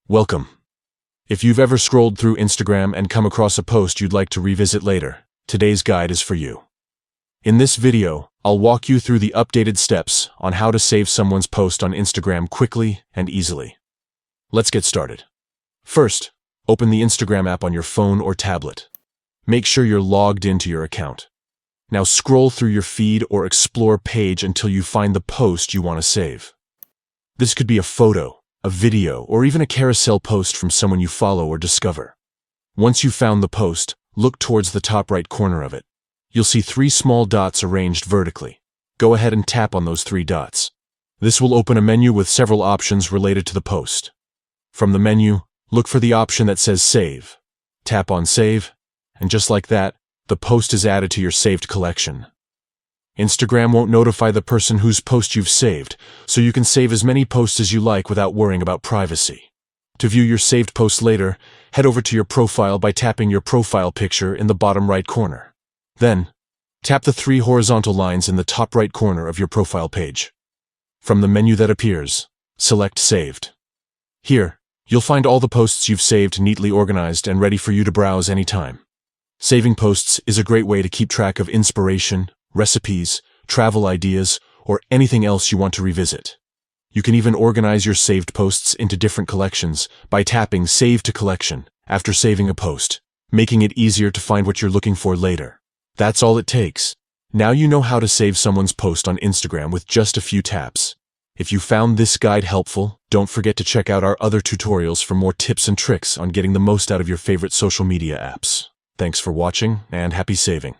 Welcome. If you've ever scrolled through Instagram and come across a post you'd like to revisit later, today's guide is for you. In this video, I'll walk you through the updated steps on how to save someone's post on Instagram quickly and easily. Let's get started. First, open the Instagram app on your phone or tablet. Make sure you're logged into your account. Now scroll through your feed or explore page until you find the post you want to save. This could be a photo, a video, or even a carousel post from someone you follow or discover. Once you've found the post, look towards the top right corner of it. You'll see 3 small dots arranged vertically. Go ahead and tap on those 3 dots. This will open a menu with several options related to the post. From the menu, look for the option that says Save. Tap on Save, and just like that, the post is added to your saved collection. Instagram won't notify the person whose post you've saved, so you can save as many posts as you like without worrying about privacy. To view your saved posts later, head over to your profile by tapping your profile picture in the bottom right corner. Then, tap the 3 horizontal lines in the top right corner of your profile page. From the menu that appears, select Saved. Here, you'll find all the posts you've saved neatly organized and ready for you to browse anytime. Saving posts is a great way to keep track of inspiration, recipes, travel ideas, or anything else you want to revisit. You can even organize your saved posts into different collections by tapping Save to Collection after saving a post, making it easier to find what you're looking for later. That's all it takes. Now you know how to save someone's post on Instagram with just a few taps. If you found this guide helpful, don't forget to check out our other tutorials for more tips and tricks on getting the most out of your favorite social media apps. Thanks for watching, and happy saving.